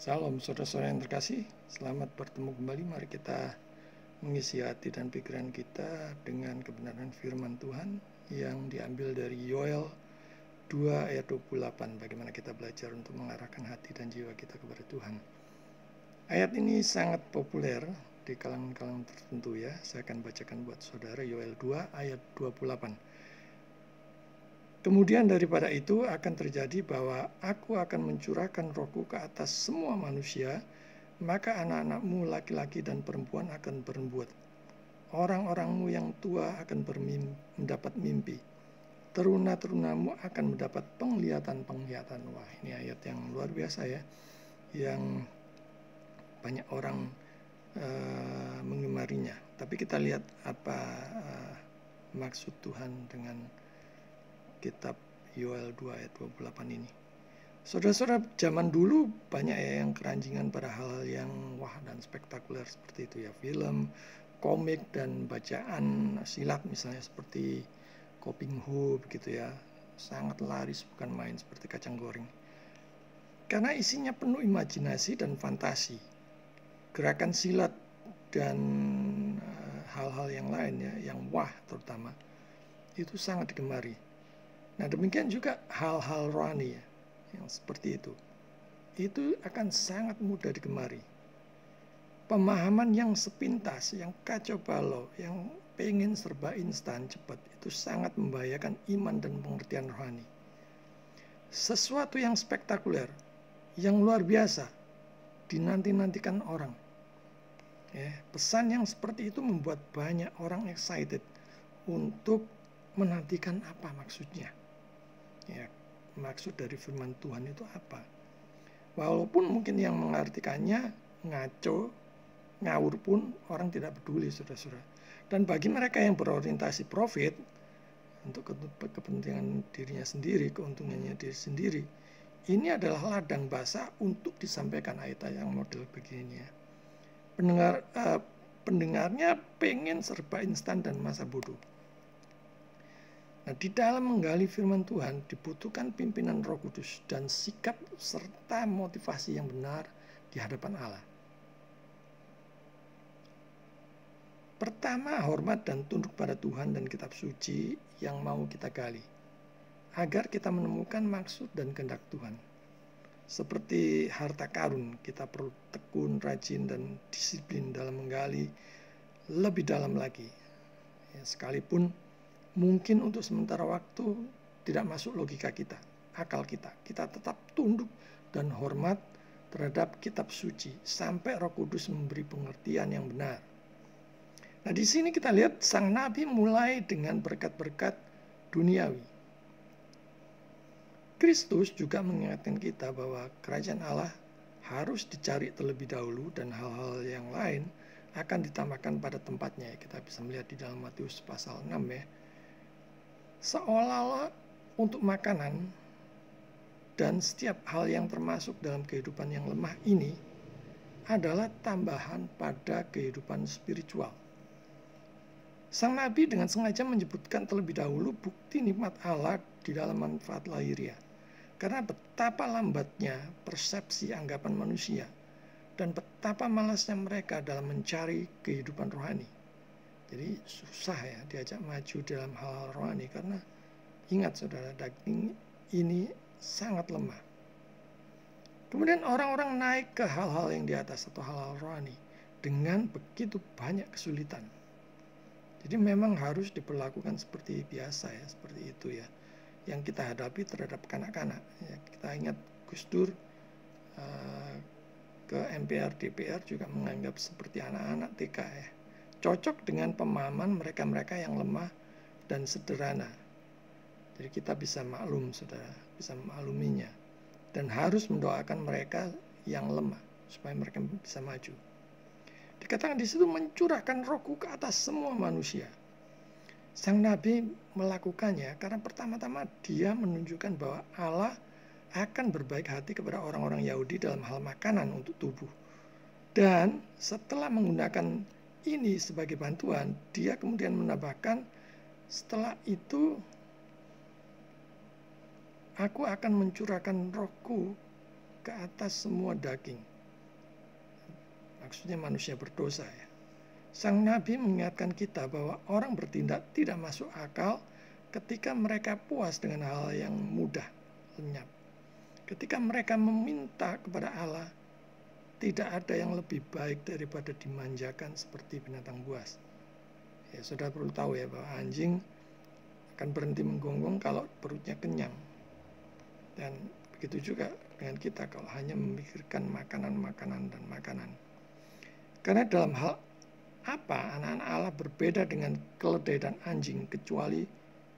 Salam saudara-saudara yang terkasih, selamat bertemu kembali. Mari kita mengisi hati dan pikiran kita dengan kebenaran firman Tuhan yang diambil dari Yoel 2 ayat 28. Bagaimana kita belajar untuk mengarahkan hati dan jiwa kita kepada Tuhan. Ayat ini sangat populer di kalangan-kalangan tertentu ya. Saya akan bacakan buat saudara Yoel 2 ayat 28. Kemudian daripada itu akan terjadi bahwa aku akan mencurahkan rohku ke atas semua manusia, maka anak-anakmu laki-laki dan perempuan akan bernubuat. Orang-orangmu yang tua akan mendapat mimpi. Teruna-terunamu akan mendapat penglihatan-penglihatan. Wah, ini ayat yang luar biasa ya, yang banyak orang mengemarinya. Tapi kita lihat apa maksud Tuhan dengan kitab Yoel 2 ayat 28 ini. Saudara-saudara, zaman dulu banyak ya yang keranjingan pada hal yang wah dan spektakuler seperti itu ya. Film, komik, dan bacaan silat misalnya seperti Koping Hu begitu ya. Sangat laris bukan main seperti kacang goreng. Karena isinya penuh imajinasi dan fantasi. Gerakan silat dan hal-hal yang lain ya, yang wah terutama, itu sangat digemari. Nah, demikian juga hal-hal rohani ya, yang seperti itu akan sangat mudah digemari. Pemahaman yang sepintas, yang kacau balau, yang pengen serba instan cepat, itu sangat membahayakan iman dan pengertian rohani. Sesuatu yang spektakuler, yang luar biasa, dinanti-nantikan orang. Ya, pesan yang seperti itu membuat banyak orang excited untuk menantikan apa maksudnya. Ya, maksud dari firman Tuhan itu apa? Walaupun mungkin yang mengartikannya ngaco, ngawur pun orang tidak peduli, saudara-saudara. Dan bagi mereka yang berorientasi profit untuk kepentingan dirinya sendiri, keuntungannya diri sendiri, ini adalah ladang basah untuk disampaikan ayat-ayat yang model begini ya. Pendengarnya pengen serba instan dan masa bodoh. Nah, di dalam menggali firman Tuhan dibutuhkan pimpinan Roh Kudus dan sikap serta motivasi yang benar di hadapan Allah. Pertama, hormat dan tunduk pada Tuhan dan kitab suci yang mau kita gali, agar kita menemukan maksud dan kehendak Tuhan. Seperti harta karun, kita perlu tekun, rajin, dan disiplin dalam menggali lebih dalam lagi. Ya, sekalipun mungkin untuk sementara waktu tidak masuk logika kita, akal kita tetap tunduk dan hormat terhadap kitab suci sampai Roh Kudus memberi pengertian yang benar. Nah, di sini kita lihat sang nabi mulai dengan berkat-berkat duniawi. Kristus juga mengingatkan kita bahwa kerajaan Allah harus dicari terlebih dahulu dan hal-hal yang lain akan ditambahkan pada tempatnya. Kita bisa melihat di dalam Matius pasal 6 ya. Seolah-olah untuk makanan dan setiap hal yang termasuk dalam kehidupan yang lemah ini adalah tambahan pada kehidupan spiritual. Sang Nabi dengan sengaja menyebutkan terlebih dahulu bukti nikmat Allah di dalam manfaat lahiriah. Karena betapa lambatnya persepsi anggapan manusia dan betapa malasnya mereka dalam mencari kehidupan rohani. Jadi susah ya diajak maju dalam hal-hal rohani karena ingat saudara, daging ini sangat lemah. Kemudian orang-orang naik ke hal-hal yang di atas atau hal-hal rohani dengan begitu banyak kesulitan. Jadi memang harus diperlakukan seperti biasa ya, seperti itu ya, yang kita hadapi terhadap kanak-kanak. Ya, kita ingat Gus Dur ke MPR, DPR juga menganggap seperti anak-anak TK ya. Cocok dengan pemahaman mereka-mereka yang lemah dan sederhana. Jadi kita bisa maklum, saudara, bisa memakluminya. Dan harus mendoakan mereka yang lemah supaya mereka bisa maju. Dikatakan di situ mencurahkan rohku ke atas semua manusia. Sang Nabi melakukannya karena pertama-tama dia menunjukkan bahwa Allah akan berbaik hati kepada orang-orang Yahudi dalam hal makanan untuk tubuh. Dan setelah menggunakan ini sebagai bantuan, dia kemudian menambahkan, setelah itu aku akan mencurahkan rohku ke atas semua daging. maksudnya manusia berdosa ya. Sang Nabi mengingatkan kita bahwa orang bertindak tidak masuk akal ketika mereka puas dengan hal yang mudah, lenyap. Ketika mereka meminta kepada Allah, tidak ada yang lebih baik daripada dimanjakan seperti binatang buas. Ya, saudara perlu tahu ya bahwa anjing akan berhenti menggonggong kalau perutnya kenyang. Dan begitu juga dengan kita kalau hanya memikirkan makanan dan makanan. Karena dalam hal apa anak-anak Allah berbeda dengan keledai dan anjing kecuali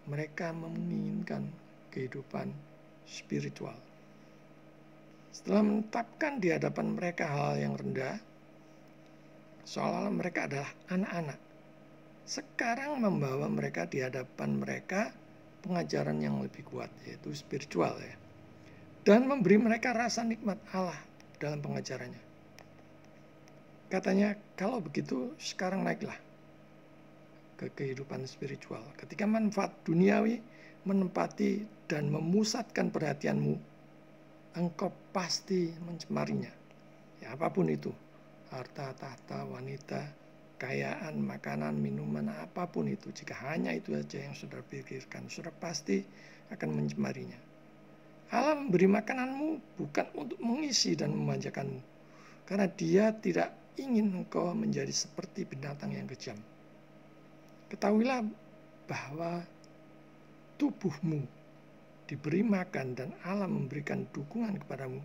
mereka menginginkan kehidupan spiritual. Setelah menetapkan di hadapan mereka hal yang rendah, seolah-olah mereka adalah anak-anak. Sekarang membawa mereka di hadapan mereka pengajaran yang lebih kuat, yaitu spiritual ya. Dan memberi mereka rasa nikmat Allah dalam pengajarannya. Katanya, kalau begitu sekarang naiklah ke kehidupan spiritual. Ketika manfaat duniawi menempati dan memusatkan perhatianmu, engkau pasti mencemarinya. Ya, apapun itu, harta, tahta, wanita, kekayaan, makanan, minuman, apapun itu. Jika hanya itu saja yang saudara pikirkan, saudara pasti akan mencemarinya. Allah memberi makananmu bukan untuk mengisi dan memanjakanmu, karena Dia tidak ingin engkau menjadi seperti binatang yang kejam. Ketahuilah bahwa tubuhmu diberi makan dan Allah memberikan dukungan kepadamu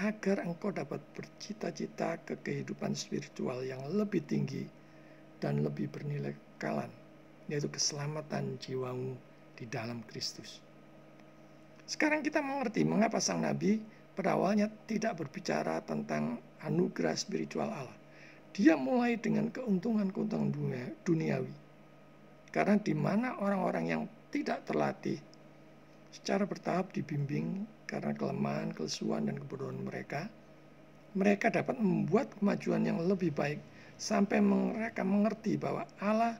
agar engkau dapat bercita-cita ke kehidupan spiritual yang lebih tinggi dan lebih bernilai kekalan, yaitu keselamatan jiwamu di dalam Kristus. Sekarang kita mengerti mengapa sang Nabi pada awalnya tidak berbicara tentang anugerah spiritual Allah. Dia mulai dengan keuntungan-keuntungan duniawi. Karena di mana orang-orang yang tidak terlatih secara bertahap dibimbing karena kelemahan, kelesuan, dan kebodohan mereka, mereka dapat membuat kemajuan yang lebih baik sampai mereka mengerti bahwa Allah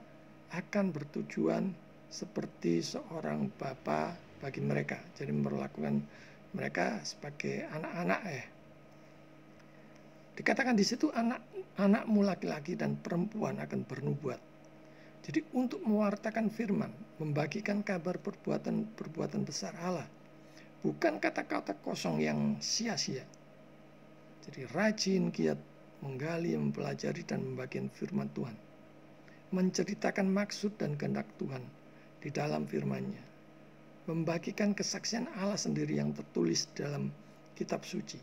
akan bertujuan seperti seorang bapa bagi mereka. Jadi memperlakukan mereka sebagai anak-anak ya. Dikatakan di situ anak-anakmu laki-laki dan perempuan akan bernubuat. Jadi untuk mewartakan firman, membagikan kabar perbuatan besar Allah, bukan kata-kata kosong yang sia-sia. Jadi rajin, giat menggali, mempelajari dan membagikan firman Tuhan, menceritakan maksud dan kehendak Tuhan di dalam firman-Nya, membagikan kesaksian Allah sendiri yang tertulis dalam kitab suci.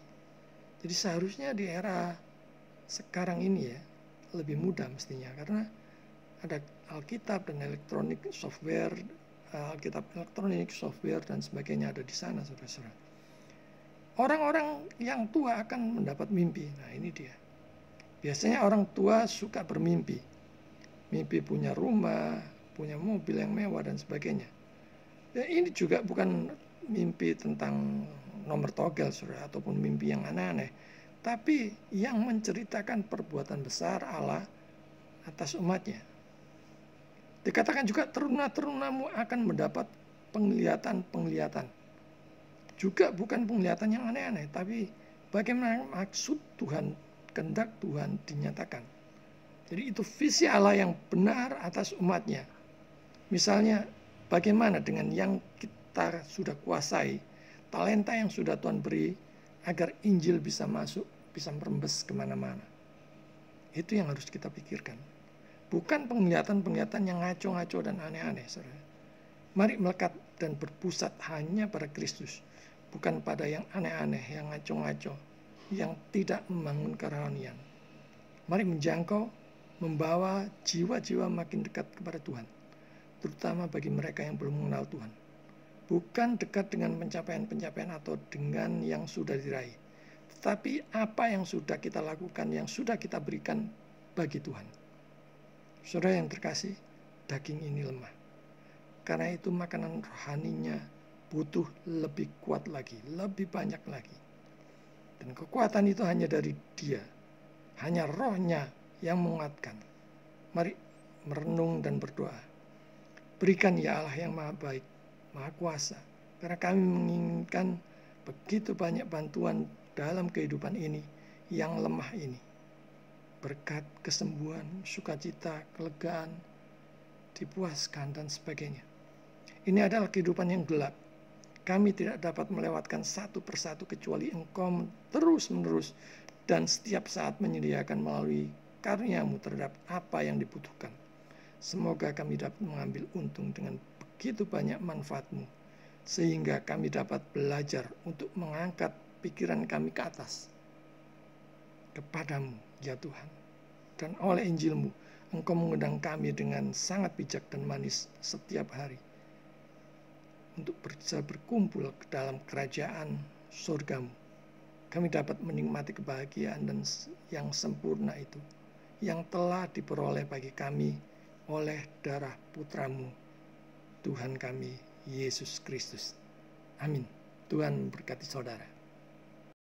Jadi seharusnya di era sekarang ini ya lebih mudah mestinya, karena ada Alkitab dan elektronik software, Alkitab elektronik, software dan sebagainya ada di sana, saudara-saudara. Orang-orang yang tua akan mendapat mimpi. Nah ini dia. Biasanya orang tua suka bermimpi. Mimpi punya rumah, punya mobil yang mewah dan sebagainya. Ya, ini juga bukan mimpi tentang nomor togel, saudara, ataupun mimpi yang aneh-aneh, tapi yang menceritakan perbuatan besar Allah atas umatnya. Dikatakan juga teruna-terunamu akan mendapat penglihatan-penglihatan. Juga bukan penglihatan yang aneh-aneh, tapi bagaimana maksud Tuhan, kehendak Tuhan dinyatakan. Jadi itu visi Allah yang benar atas umatnya. Misalnya bagaimana dengan yang kita sudah kuasai, talenta yang sudah Tuhan beri, agar Injil bisa masuk, bisa merembes kemana-mana. Itu yang harus kita pikirkan. Bukan penglihatan-penglihatan yang ngaco-ngaco dan aneh-aneh, saudara. Mari melekat dan berpusat hanya pada Kristus, bukan pada yang aneh-aneh, yang ngaco-ngaco, yang tidak membangun kerohanian. Mari menjangkau, membawa jiwa-jiwa makin dekat kepada Tuhan, terutama bagi mereka yang belum mengenal Tuhan. Bukan dekat dengan pencapaian-pencapaian atau dengan yang sudah diraih, tetapi apa yang sudah kita lakukan, yang sudah kita berikan bagi Tuhan. Saudara yang terkasih, daging ini lemah. Karena itu makanan rohaninya butuh lebih kuat lagi, lebih banyak lagi. Dan kekuatan itu hanya dari Dia. Hanya Roh-Nya yang menguatkan. Mari merenung dan berdoa. Berikan ya Allah yang maha baik, maha kuasa. Karena kami menginginkan begitu banyak bantuan dalam kehidupan ini yang lemah ini. berkat, kesembuhan, sukacita, kelegaan, dipuaskan, dan sebagainya. Ini adalah kehidupan yang gelap. Kami tidak dapat melewatkan satu persatu kecuali Engkau terus-menerus dan setiap saat menyediakan melalui karuniamu terhadap apa yang dibutuhkan. Semoga kami dapat mengambil untung dengan begitu banyak manfaat-Mu, sehingga kami dapat belajar untuk mengangkat pikiran kami ke atas, kepadamu, ya Tuhan. Dan oleh Injil-Mu, Engkau mengundang kami dengan sangat bijak dan manis setiap hari untuk bisa berkumpul ke dalam kerajaan surga-Mu. Kami dapat menikmati kebahagiaan dan yang sempurna itu, yang telah diperoleh bagi kami oleh darah Putra-Mu, Tuhan kami, Yesus Kristus. Amin. Tuhan memberkati saudara.